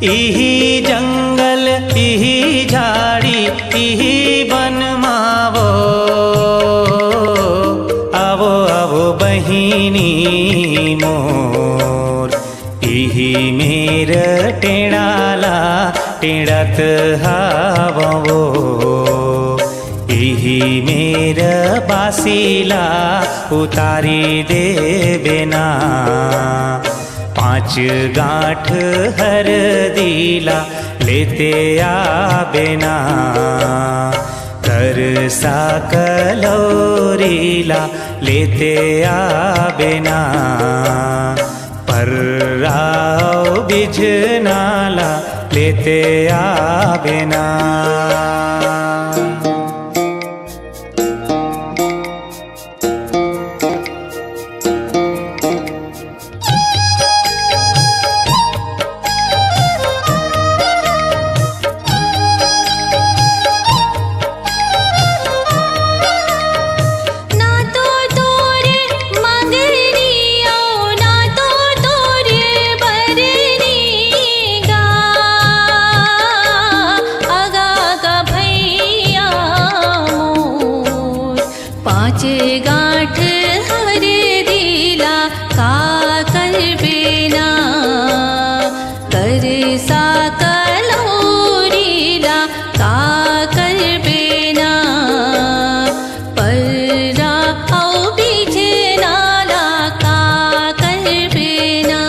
इही जंगल इही झाड़ी इही बन मावो, आवो आवो बहिनी मोर। इही मेर टेढ़ाला टेढ़त हावो, इही मेर बासीला उतारी दे बिना। 5 गांठ हर दीला लेते आबेना, कर सा कलोरीला लेते आबेना। पर्राओ बिझनाला लेते आबेना। गांठ हर दीला का कर बेना, कर सा कलोरीला का कर बेना। पर्रा आओ बिझनाला का कर बेना।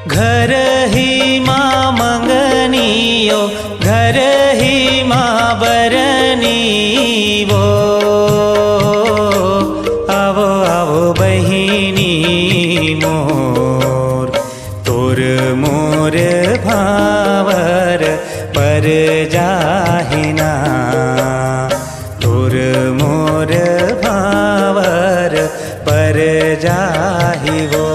घर ही माँ मंगनियो घर ही माँ बरनी वो, आवो आवो बहिनी मोर। तोर मोर भावर पर जाहिना, तोर मोर भावर पर जाहि वो।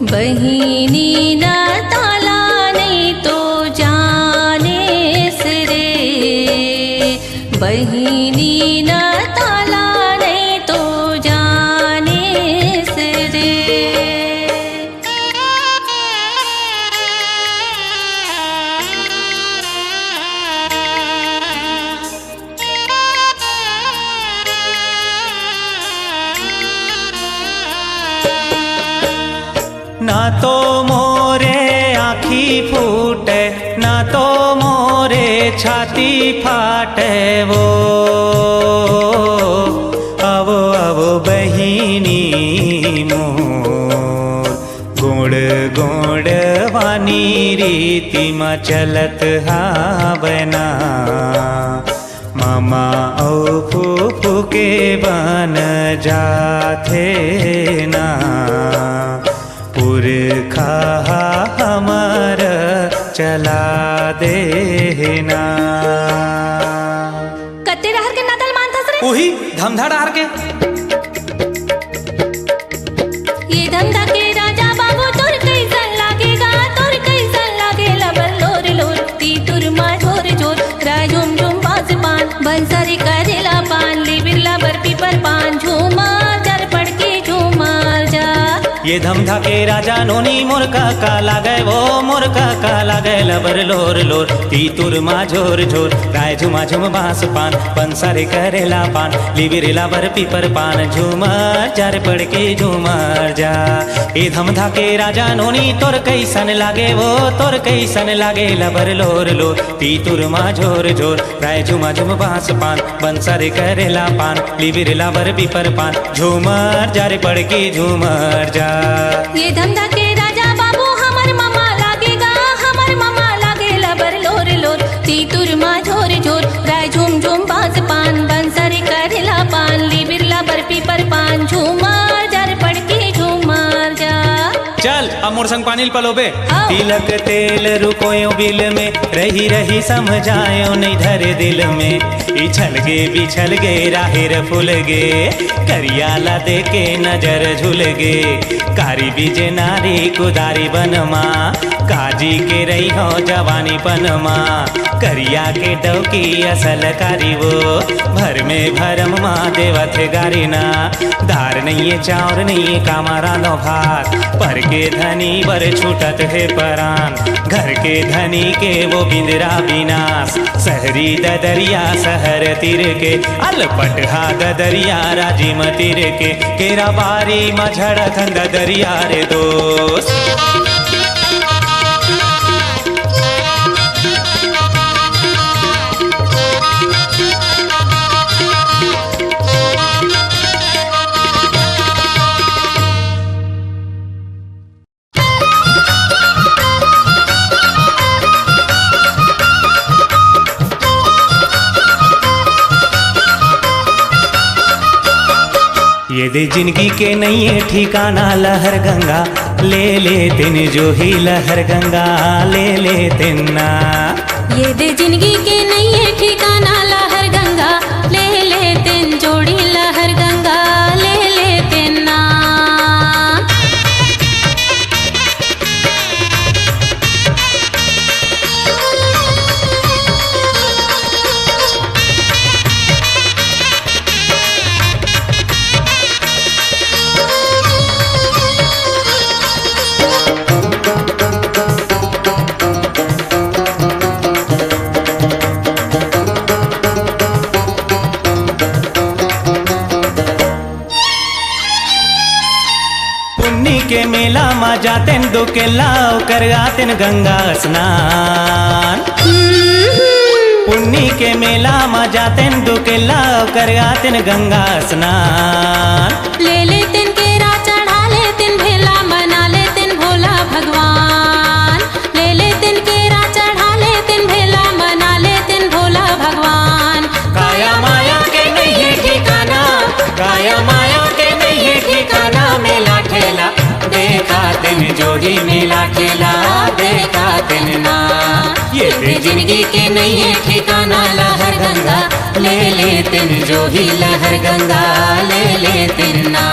बहिनी न ताला नहीं तो जाने सरे, बहिनी न ताला नहीं तो जाने सरे। ना तो मोरे आँखी फूटे ना तो मोरे छाती फाटे वो, आवो आवो बहिनी मोर। गोड़ गोड़ वानी रीति में चलत हावना, मामा औ फूफू के बन जाथे ना। पुरखा हमर चला देना। कत्ते रहर के नादल मानथस रे? ओही धमधा डहार के। ये धमधा के राजा बाबू तोर कैसन लागेगा, तोर कैसन लागेला बल्लोर लोर। ती तुर मा झोर झोर राय झुम झुम बाज पान, बंसरी करेला पान, ली बिरला बर्फी पर पान। झूमर जर पड़ के झूमर जा। ये धमधा के राजा नोनी मोर काका लागे वो, मोर काका लागे लबर लोर लोर। ती तुर मा झोर झोर राय झुमा झुम बांस पान, बंसरी करेला पान, ली बिरला बर्फी पर पान। झूमर जर पड़ के झूमर जा। ये धमधा के राजा नोनी तोर कैसन लागे वो, तोर कैसन लागे लबर लोर लोर। ती तुर मा झोर झोर राय झुमा झुम बांस पान, बंसरी करेला पान, ली बिरला बर्फी पर पान। झूमर जर पड़ के झूमर जा। ये धंधा के राजा बाबू हमर मामा लागेगा, हमर मामा लागेला बर लोर लोर। तीतुर मा झोर झोर राय झूम झूम बाज पान, बंसरे करेला पान, ली बिरला बर्फी पर पान, झूमर जर पड़के झूमर जा। चल अब मोर संग पानी पलोबे। हाँ। तिलक तेल रुकोयो बिल में, रही रही समझायो नहीं धरे दिल में। इछल गे बिछल गे राहेर फूल गे, करियाला दे के नजर झुल गे। कारी बीजे नारी कुदारी बनमा, काजी के रही हो जवानी पनमा। करिया के डौकी असल कारी वो, भर में भरम माँ देवत गारी ना। दार नहीं है चाउर नहीं है कामारा नो भात, पर के धनी बर छूटत है परान। घर के धनी के वो बिंदरा विनाश, शहरी ददरिया शहर तिर के। अलपटहा ददरिया राजिम तिर के, केरा बारी मझड़त ददरिया रे दोस्त। ये दे जिंदगी के नहीं है ठिकाना लहर गंगा, ले ले तिन जो ही लहर गंगा ले ले तिन्ना। ये दे जिंदगी के नहीं है ठिकाना लहर गंगा, ले ले तिन जोड़ी लहर गंगा ले ले तिन्ना। के मेला मा जातेन दो के लाओ कर आतेन गंगा स्नान। पुन्नी के मेला मा जातेन दो के लाओ कर आतेन गंगा स्नान। ले लेतेन केरा चढ़ा लेतेन भेला बना लेतेन भोला भगवान। ले लेतेन केरा चढ़ा लेतेन भेला बना लेतेन भोला भगवान। काया माया के नहीं है ठिकाना, काया माया के नहीं है ठिकाना। मेला ठेला देखा तिन जोड़ी मेला ठेला देखा तिन ना। ये भी जिंदगी के नहीं है ठिकाना लहर गंगा, ले ले तिन जो ही लहर गंगा ले ले तिन ना।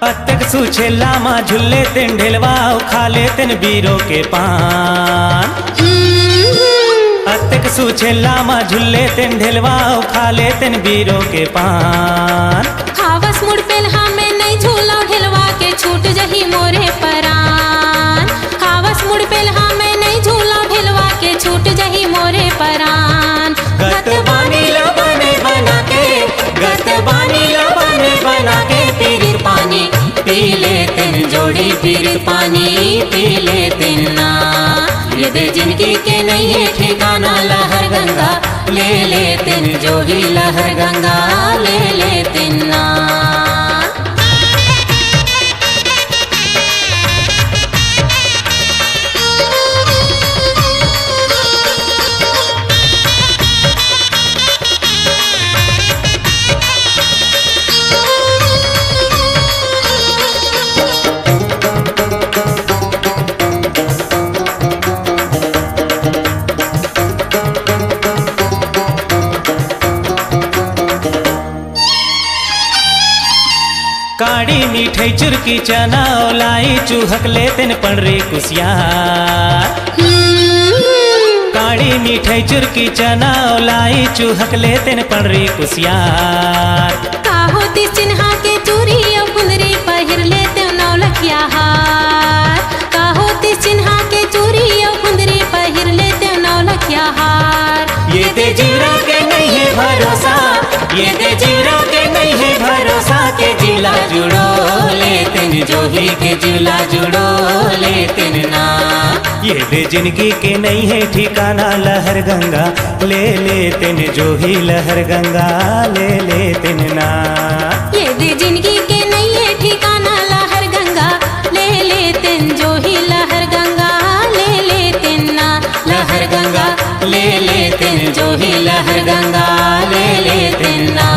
अतक सुछेला मा झुल्ले तिन ढेलवा खा ले तिन बीरो के पान। अतक सुछेला मा झुल्ले तिन ढेलवा खा ले तिन बीरो के पान। खावस मुड़ पेल्हा में नहीं झूला ढेलवा के छूट जही मोरे परान। खावस मुड़ पेल्हा में नहीं झूला ढेलवा के छूट जही मोरे परान। गत बानी लबने बना के, गत बानी लबने बना के पीर पानी पी ले तिन जोड़ी पीर पानी पी ले तिन ना। ये दे जिंदगी के नहीं है ठिकाना लहर गंगा, ले ले तिन जो ही लहर गंगा ले ले तिन ना। काड़ी मीठई चुरकी चना ओलाई चूहक ले तिन पड़री कुसियार। काड़ी मीठई चुरकी चना ओलाई चूहक ले तिन पड़री कुसियार। का होती चिन्हा के चूरी और कुंदरी पहिर लेते नौलखिया हार। का होती चिन्हा के चूरी और कुंदरी पहिर लेते नौलखिया हार। ये दे जीरा के नहीं है भरोसा, ये दे जीरा के नहीं है जुला जुड़ो लेतिन जोही के जुला जुड़ो लेतिन ना। ये दे जिंदगी के नहीं है ठिकाना लहर गंगा ले लेतिन जोही लहर गंगा ले लेतिन ना। ये दे जिंदगी के नहीं है ठिकाना लहर गंगा ले लेतिन जोही लहर गंगा ले लेतिन ना। लहर गंगा ले लेतिन जोही लहर गंगा ले लेतिन ना।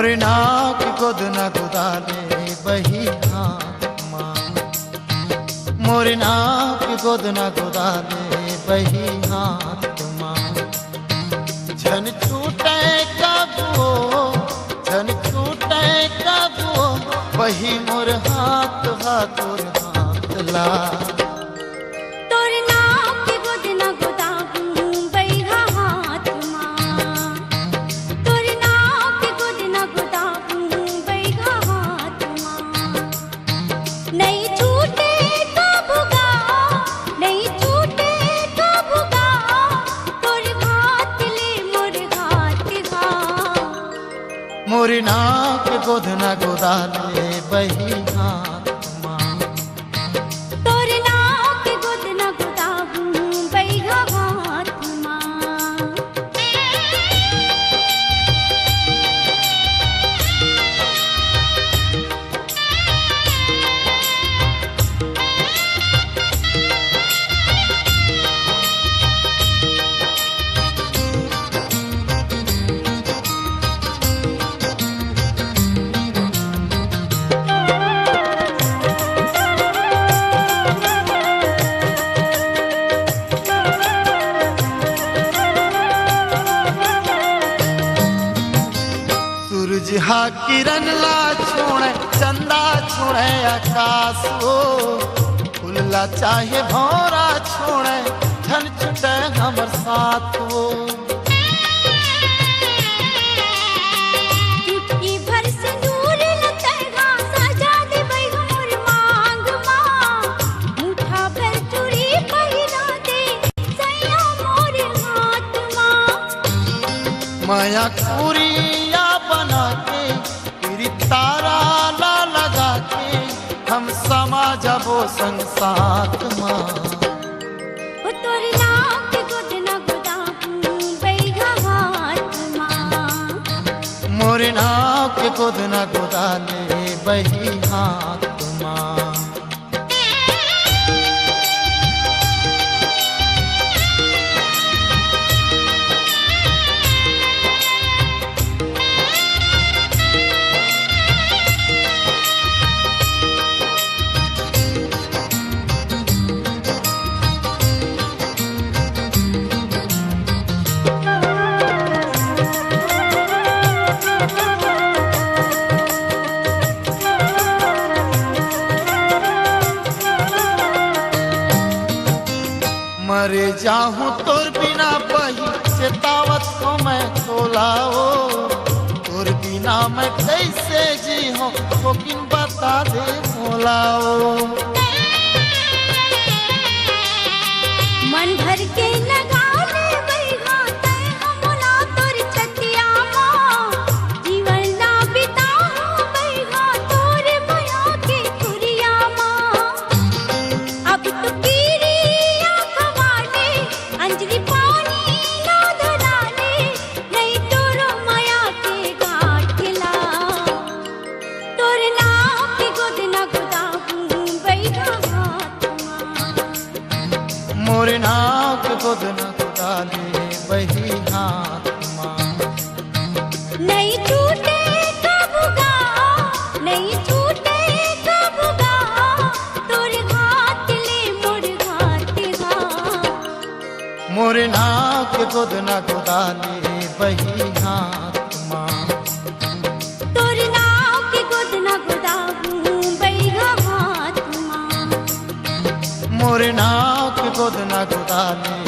मोरे नाक गोद न गुदाले बही हाथ माँ, मोरे नाक गोद न गुदाले बही हाथ माँ। झन छूटे कबो, झन छूटे कबो बही मोर हाथ हाथुर हाथ ला। तोर नाक गोद न गोदाहूँ बैहा हाथ माँ, तोर नाक गोद न गोदाहूँ बैहा हाथ माँ। नहीं छूटे कबुगा, नहीं छूटे कबुगा, तोर घात ले मोर घात घा। मोरे नाक गोद न गोदाले बही हाथ माँ, तोर नाक गोद न गोदाहूँ बैहा हाथ माँ। सूरज हा किरण ला छोड़े चंदा छोड़े आकाश हो, फूलला चाहे भौरा छोड़े झन छुटे हमर साथ हो। चुटकी भर सिंदूर लतैगा सजा देबै मोर मांग माँ, मुठा भर चूड़ी पहिरा दे सैया मोर हाथ माँ। माया कुरिया बना के तेरी तारा ला लगा के हम समा जबो संग साथ माँ। ओ तोर नाक गोद न गोदाहूँ बैहा हाथ माँ, मोरे नाक गोद न गोदाले बही हाथ माँ। मरे जाहूँ तोर बिना बही चेतावत को मैं तोलाओ, तोर बिना मैं कैसे जी हूँ वो किन बता दे मोलाओ। मन भर के लगा ले बैहा तै हमला तोर छतिया माँ, जीवन ना बिताहूँ बैहा तोर माया के खुरिया माँ। अब तो गिरिया खवाले अंजलि पानी ना धराले, नहीं तोर माया के घाट खिला। तोर नाक गोद न गोदाहूँ बैहा हाथ माँ, मोरे नाक गोद न गोदाले बही हाथ माँ। नहीं छूटे कबुगा, नहीं छूटे कबुगा, तोर घात ले मोर घात घा। मोरे नाक गोद न गोदाले बही हाथ माँ, तोर नाक गोद न गोदाहूँ बैहा हाथ माँ। मोरे नाक गोद न गोदाले